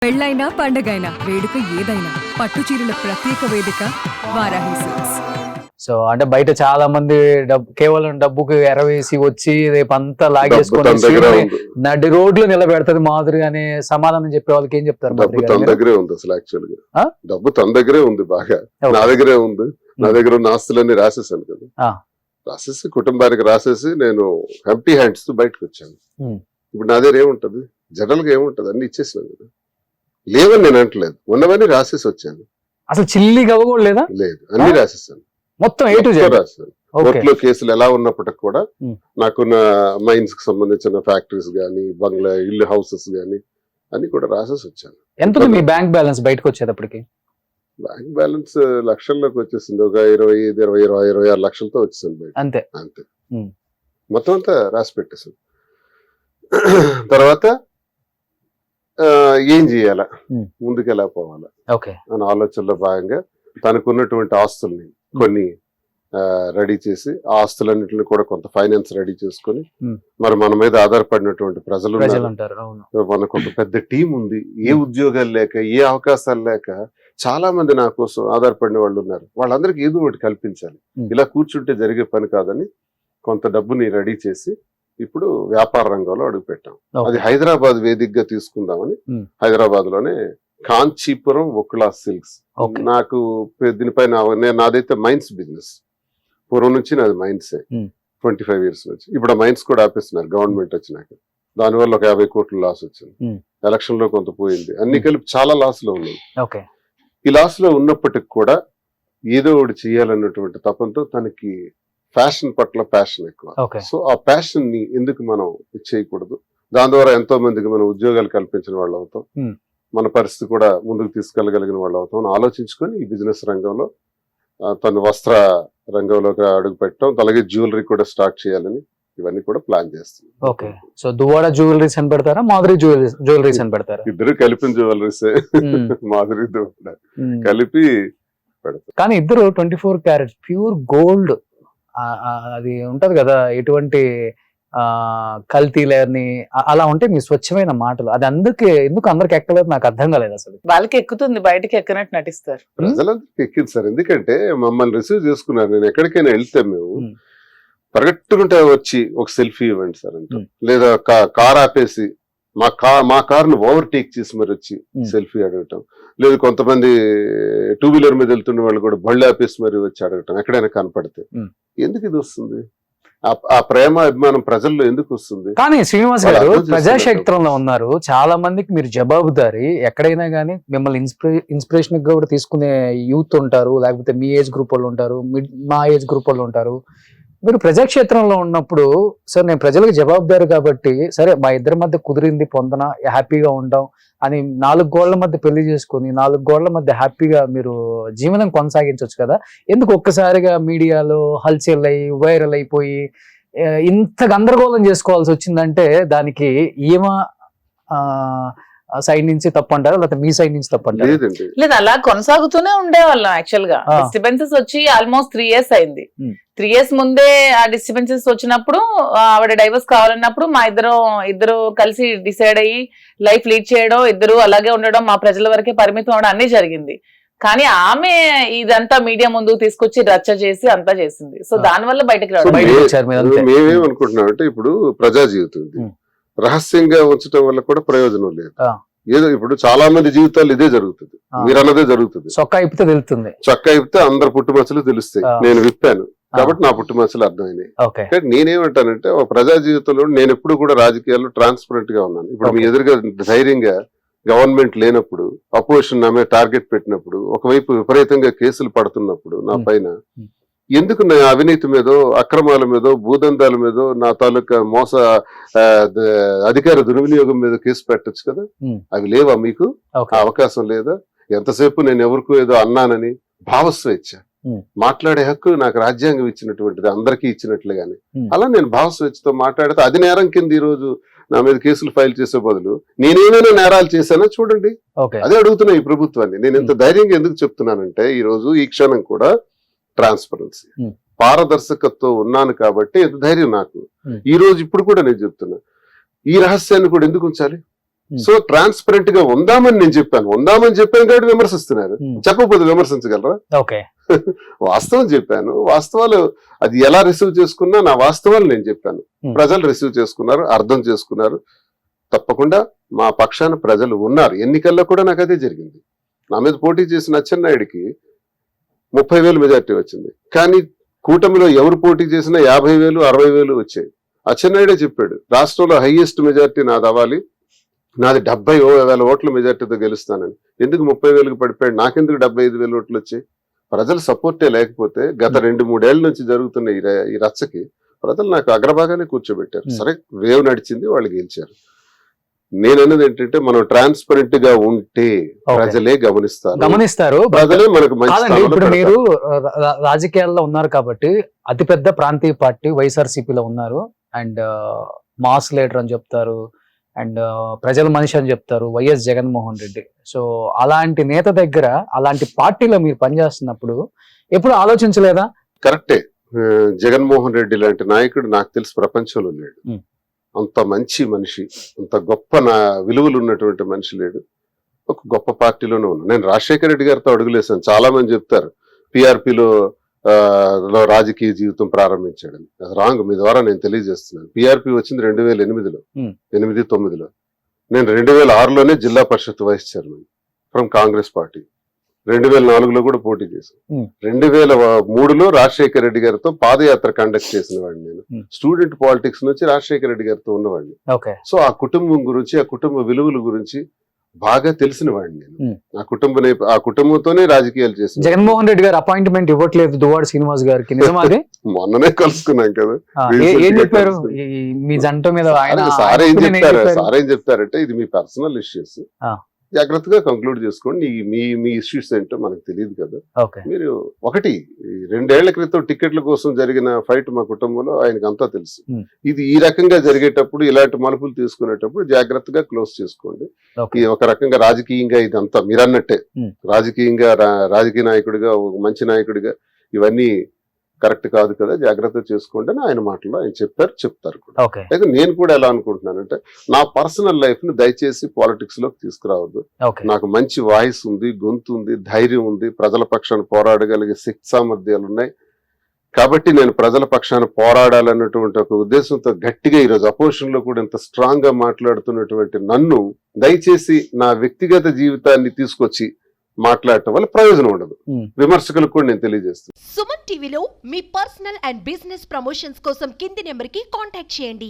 పెళ్ళైనా పండగైనా వేడుక ఏదైనా పట్టు చీరల ప్రత్యేక వేదిక వారాహి సిల్క్స్. సో అంటే బయట చాలా మంది కేవలం డబ్బుకి ఎరవేసి వచ్చి రేపు అంతా లాగేసుకొని నడి రోడ్లు నిలబెడతది మాధురి అనే సమాధానం చెప్పే వాళ్ళకి ఏం చెప్తారు? డబ్బు తన దగ్గరే ఉంది అసలు యాక్చువల్గా డబ్బు తన దగ్గరే ఉంది బాగా నా దగ్గరే ఉంది. నా దగ్గర ఉన్న ఆస్తులన్నీ రాసేసాను కదా, రాసేసి కుటుంబానికి రాసేసి నేను ఎంప్టీ హ్యాండ్స్ తో బయటకు వచ్చాను. ఇప్పుడు నా దగ్గర ఏముంటది? జనరల్ గా ఏముంటది? అన్ని ఇచ్చేసినాను కదా. లేవని నేను అంటలేదు, ఉన్నవన్నీ రాసేసి వచ్చాను. అసలు చిల్లి గవ్వ కూడా లేదా? లేదు, అన్ని రాసేసాను మొత్తం రాశాను. కోర్టులో కేసులు ఎలా ఉన్నప్పటికి కూడా నాకున్న మైన్స్ కి సంబంధించిన ఫ్యాక్టరీస్ గానీ, బంగ్లా, ఇల్లు, హౌసెస్ గానీ అన్ని కూడా రాసేసి వచ్చాను. ఎంత మీ బ్యాంక్ బ్యాలెన్స్ బయటకు వచ్చేటప్పటికి? బ్యాంక్ బ్యాలెన్స్ లక్షల్లోకి వచ్చేసింది. ఒక 26 లక్షలతో వచ్చేసింది బయట. అంతే అంతే మొత్తం అంతా రాసి పెట్టేసాను. తర్వాత ఏం చేయాలా, ముందుకు ఎలా పోవాలా అని ఆలోచనలో భాగంగా తనకున్నటువంటి ఆస్తుల్ని కొన్ని రెడీ చేసి, ఆ ఆస్తులన్నింటిని కూడా కొంత ఫైనాన్స్ రెడీ చేసుకుని, మరి మన మీద ఆధారపడినటువంటి ప్రజలు మనకు ఒక పెద్ద టీం ఉంది. ఏ ఉద్యోగాలు లేక, ఏ అవకాశాలు లేక చాలా మంది నా కోసం ఆధారపడిన వాళ్ళు ఉన్నారు. వాళ్ళందరికీ ఏదో ఒకటి కల్పించాలి. ఇలా కూర్చుంటే జరిగే పని కాదని కొంత డబ్బుని రెడీ చేసి ఇప్పుడు వ్యాపార రంగంలో అడుగు పెట్టాం. అది హైదరాబాద్ వేదికగా తీసుకుందామని హైదరాబాద్ లోనే కాంచీపురం వకులా సిల్క్స్. నాకు దీనిపైన నాదైతే మైన్స్ బిజినెస్ పూర్వం నుంచి, నాది మైన్సే 25 years నుంచి. ఇప్పుడు ఆ మైన్స్ కూడా ఆపేస్తున్నారు గవర్నమెంట్ వచ్చినాక. దానివల్ల ఒక 50 కోట్ల లాస్ వచ్చింది. ఎలక్షన్ లో కొంత పోయింది. అన్ని కలిపి చాలా లాస్ లో ఉన్నాయి. ఈ లాస్ లో ఉన్నప్పటికి కూడా ఏదో ఒకటి చేయాలన్నటువంటి తపంతో తనకి ఫ్యాషన్ పట్ల ప్యాషన్ ఎక్కువ. సో ఆ ప్యాషన్ ని ఎందుకు మనం చేయకూడదు? దాని ద్వారా ఎంతో మందికి మనం ఉద్యోగాలు కల్పించిన వాళ్ళు అవుతాం, మన పరిస్థితి కూడా ముందుకు తీసుకెళ్లగలిగిన వాళ్ళు అవుతాం అని ఆలోచించుకొని ఈ బిజినెస్ రంగంలో తన వస్త్ర రంగంలోకి అడుగు పెట్టడం, అలాగే జ్యువెలరీ కూడా స్టార్ట్ చేయాలని ఇవన్నీ కూడా ప్లాన్ చేస్తుంది. ఓకే, సో దువ్వాడ జ్యువెలరీస్ అని పెడతారా, మాధురి జ్యువెలరీస్ అని పెడతారా? ఇద్దరు కలిపిన జ్యువెలరీస్, మాధురి దువ్వాడ కలిపి పెడతారు. కానీ ఇద్దరు 24 క్యారెట్ ప్యూర్ గోల్డ్, అది ఉంటది కదా, ఎటువంటి కల్తీ లేని అలా ఉంటే మీ స్వచ్ఛమైన మాటలు. అది ఎందుకు అందరికి ఎక్కలేదు నాకు అర్థం కాలేదు. అసలు వాళ్ళకి ఎక్కుతుంది, బయటకి ఎక్కనట్టు నటిస్తారు. ప్రజలందరికి ఎక్కింది సార్. ఎందుకంటే మమ్మల్ని రిసీవ్ చేసుకున్నారు. నేను ఎక్కడికైనా వెళ్తే మేము పరిగెట్టుకుంటే వచ్చి ఒక సెల్ఫీ ఇవ్వండి సార్ అంటాం, లేదా కార్ ఆపేసి మా కార్ను ఓవర్టేక్ చేసి మరి వచ్చి సెల్ఫీ అడగటం, లేదు కొంతమంది 2 వీలర్ మీద వెళ్తున్న వాళ్ళు కూడా బళ్ళు ఆపేసి మరి వచ్చి అడగటం ఎక్కడైనా కనపడితే. ఎందుకు ఇది వస్తుంది? ఆ ప్రేమ అభిమానం ప్రజల్లో ఎందుకు వస్తుంది? కానీ శ్రీనివాస్ గారు ప్రజాక్షేత్రంలో ఉన్నారు, చాలా మందికి మీరు జవాబుదారి. ఎక్కడైనా కానీ మిమ్మల్ని ఇన్స్పిరేషన్ గా కూడా తీసుకునే యూత్ ఉంటారు, లేకపోతే మీ ఏజ్ గ్రూప్ వాళ్ళు ఉంటారు, మా ఏజ్ గ్రూప్ వాళ్ళు ఉంటారు. మీరు ప్రజాక్షేత్రంలో ఉన్నప్పుడు సార్ నేను ప్రజలకు జవాబుదారు కాబట్టి, సరే మా ఇద్దరి మధ్య కుదిరింది, పొందన, హ్యాపీగా ఉంటాం అని 4 గోళ్ల మధ్య పెళ్లి చేసుకుని 4 గోళ్ల మధ్య హ్యాపీగా మీరు జీవనం కొనసాగించవచ్చు కదా. ఎందుకు ఒక్కసారిగా మీడియాలో హల్చల్ అయ్యి వైరల్ అయిపోయి ఇంత గందరగోళం చేసుకోవాల్సి వచ్చిందంటే దానికి ఏమా సైడ్ నుంచి తప్పు అంటారా, లేకపోతే మీ సైడ్ నుంచి తప్పు అంటారా? లేదు, అలా కొనసాగుతూనే ఉండేవాళ్ళం. యాక్చువల్ గా డిస్టర్బెన్సెస్ వచ్చి ఆల్మోస్ట్ 3 years అయింది. 3 years ముందే ఆ డిస్టర్బెన్సెస్ వచ్చినప్పుడు, ఆవిడ డైవర్స్ కావాలన్నప్పుడు మా ఇద్దరు కలిసి డిసైడ్ అయ్యి లైఫ్ లీడ్ చేయడం, ఇద్దరు అలాగే ఉండడం, మా ప్రజల వరకే పరిమితం అవడం అన్ని జరిగింది. కానీ ఆమె ఇదంతా మీడియా ముందుకు తీసుకొచ్చి రచ్చ చేసి అంతా చేసింది. సో దాని వల్ల బయటకు రావడం. మేమేమనుకుంటున్నాం అంటే, ఇప్పుడు ప్రజా జీవితం రహస్యంగా ఉంచడం వల్ల కూడా ప్రయోజనం లేదు. ఏదో ఇప్పుడు చాలా మంది జీవితాలు ఇదే జరుగుతుంది, మీరు అన్నదే జరుగుతుంది. చొక్కా ఇప్పితే తెలుస్తుంది, చొక్కా ఇప్పితే అందరు పుట్టుమచ్చలు తెలుస్తాయి. నేను విప్పాను కాబట్టి నా పుట్టుమచ్చలు అర్థమైనాయి. కానీ నేనేమంటానంటే, ఒక ప్రజా జీవితంలో నేను ఎప్పుడు కూడా రాజకీయాల్లో ట్రాన్స్పరెంట్ గా ఉన్నాను. ఇప్పుడు మీ ఎదురుగా ధైర్యంగా గవర్నమెంట్ లేనప్పుడు, అపోజిషన్ నా మీద టార్గెట్ పెట్టినప్పుడు, ఒకవైపు విపరీతంగా కేసులు పడుతున్నప్పుడు నా పైన ఎందుకు నా అవినీతి మీదో, అక్రమాల మీదో, భూదందాల మీదో, నా తాలూకా అధికార దుర్వినియోగం మీద కేసు పెట్టచ్చు కదా. అవి లేవా మీకు? అవకాశం లేదా? ఎంతసేపు నేను ఎవరికో ఏదో అన్నానని భావస్వేచ్ఛ, మాట్లాడే హక్కు నాకు రాజ్యాంగం ఇచ్చినటువంటిది, అందరికీ ఇచ్చినట్లుగానే. అలా నేను భావస్వేచ్ఛతో మాట్లాడితే అది నేరం కింద ఈ రోజు నా మీద కేసులు ఫైల్ చేసే బదులు నేనేమైనా నేరాలు చేశానో చూడండి. అదే అడుగుతున్నా ఈ ప్రభుత్వాన్ని. నేను ఎంత ధైర్యంగా ఎందుకు చెప్తున్నానంటే, ఈ రోజు ఈ క్షణం కూడా ట్రాన్స్పరెన్సీ, పారదర్శకత్వం ఉన్నాను కాబట్టి ఎంత ధైర్యం నాకు. ఈ రోజు ఇప్పుడు కూడా నేను చెప్తున్నా, ఈ రహస్యాన్ని కూడా ఎందుకు ఉంచాలి? సో ట్రాన్స్పరెంట్ గా ఉందామని నేను ఉందామని చెప్పాను కాబట్టి విమర్శిస్తున్నారు. చెప్పకపోతే విమర్శించగలరా? ఓకే. వాస్తవం చెప్పాను. వాస్తవాలు అది ఎలా రిసీవ్ చేసుకున్నా నా వాస్తవాలు నేను చెప్పాను. ప్రజలు రిసీవ్ చేసుకున్నారు, అర్థం చేసుకున్నారు. తప్పకుండా మా పక్షాన ప్రజలు ఉన్నారు. ఎన్నికల్లో కూడా నాకు అదే జరిగింది. నా మీద పోటీ చేసిన అచ్చెన్నాయుడికి 30,000 మెజార్టీ వచ్చింది. కానీ కూటమిలో ఎవరు పోటీ చేసినా 50,000, 60,000 వచ్చాయి. అచ్చెన్నాయుడే చెప్పాడు, రాష్ట్రంలో హైయెస్ట్ మెజార్టీ నాది అవ్వాలి, నాది 70,000 ఓట్ల మెజార్టీతో గెలుస్తానని. ఎందుకు 30,000కి పడిపోయాడు? నాకెందుకు 75,000 ఓట్లు వచ్చాయి? ప్రజల సపోర్టే లేకపోతే గత 2-3 ఏళ్ల నుంచి జరుగుతున్న ఈ రచ్చకి ప్రజలు నాకు అగ్రభాగానే కూర్చోబెట్టారు. సరే, వేవ్ నడిచింది, వాళ్ళు గెలిచారు. నేనన్నది ఏంటంటే మనం ట్రాన్స్పరెంట్ గా ఉంటే ప్రజలే గమనిస్తారు, ప్రజలే మనకు మంచి. ఇప్పుడు మీరు రాజకీయాల్లో ఉన్నారు కాబట్టి అతిపెద్ద ప్రాంతీయ పార్టీ వైఎస్ఆర్సీపీలో ఉన్నారు, అండ్ మాస్ లీడర్ అని చెప్తారు, అండ్ ప్రజల మనిషి అని చెప్తారు వైఎస్ జగన్మోహన్ రెడ్డి. సో అలాంటి నేత దగ్గర, అలాంటి పార్టీలో మీరు పనిచేస్తున్నప్పుడు ఎప్పుడు ఆలోచించలేదా? కరెక్టే, జగన్మోహన్ రెడ్డి లాంటి నాయకుడు నాకు తెలిసి ప్రపంచంలో లేడు. అంత మంచి మనిషి, అంత గొప్ప విలువలు ఉన్నటువంటి మనిషి లేడు. ఒక గొప్ప పార్టీలోనే ఉన్నా. నేను రాజశేఖర రెడ్డి గారితో అడుగులేసాను. చాలా మంది చెప్తారు పిఆర్పిలో రాజకీయ జీవితం ప్రారంభించాడని. అది రాంగ్. మీ ద్వారా నేను తెలియజేస్తున్నాను. పిఆర్పి వచ్చింది 2008లో, 8-9లో. నేను 2006లోనే Zilla Parishad vice chairman from Congress party. 2004లో కూడా పోటీ చేశాను. 2003లో రాజశేఖర రెడ్డి గారితో పాదయాత్ర కండక్ట్ చేసిన వాడిని. నేను స్టూడెంట్ పాలిటిక్స్ నుంచి రాజశేఖర రెడ్డి గారితో ఉన్నవాడిని. సో ఆ కుటుంబం గురించి, ఆ కుటుంబ విలువల గురించి బాగా తెలిసిన వాడిని నేను. ఆ కుటుంబంతోనే రాజకీయాలు చేసిన. జగన్మోహన్ రెడ్డి గారు అపాయింట్మెంట్ ఇవ్వట్లేదు దువ్వాడ శ్రీనివాస్ గారికి, నిజమాది? మొన్ననే కలుసుకున్నాం కదా. ఏం చెప్పారు మీ జంట మీద? సార్ ఏం చెప్తారంటే, ఇది మీ పర్సనల్ ఇష్యూస్, జాగ్రత్తగా కంక్లూడ్ చేసుకోండి. మీ ఇష్యూస్ ఏంటో మనకు తెలియదు కదా. మీరు ఒకటి 2 ఏళ్ల క్రితం టికెట్ల కోసం జరిగిన ఫైట్ మా కుటుంబంలో ఆయనకు అంతా తెలుసు. ఇది ఈ రకంగా జరిగేటప్పుడు, ఇలాంటి మలుపులు తీసుకునేటప్పుడు జాగ్రత్తగా క్లోజ్ చేసుకోండి. ఒక రకంగా రాజకీయంగా ఇదంతా మీరన్నట్టే, రాజకీయ నాయకుడిగా, ఒక మంచి నాయకుడిగా ఇవన్నీ కరెక్ట్ కాదు కదా, జాగ్రత్త చేసుకోండి అని ఆయన మాటలో ఆయన చెప్తారు కూడా. అయితే నేను కూడా ఎలా అనుకుంటున్నానంటే, నా పర్సనల్ లైఫ్ ని దయచేసి పాలిటిక్స్ లోకి తీసుకురావద్దు. నాకు మంచి వాయిస్ ఉంది, గొంతు ఉంది, ధైర్యం ఉంది, ప్రజల పక్షాన పోరాడగలిగే శక్తి సామర్థ్యాలు ఉన్నాయి. కాబట్టి నేను ప్రజల పక్షాన పోరాడాలన్నటువంటి ఒక ఉద్దేశంతో గట్టిగా ఈరోజు అపోజిషన్ లో కూడా ఇంత స్ట్రాంగ్ గా మాట్లాడుతున్నటువంటి నన్ను దయచేసి నా వ్యక్తిగత జీవితాన్ని తీసుకొచ్చి మాట్లాడటం వల్ల ప్రయోజనం ఉండదు. విమర్శకులకు కూడా నేను తెలియజేస్తాను. సుమన్ టీవీలో మీ పర్సనల్ అండ్ బిజినెస్ ప్రమోషన్స్ కోసం కింది నెంబర్ కి కాంటాక్ట్ చేయండి.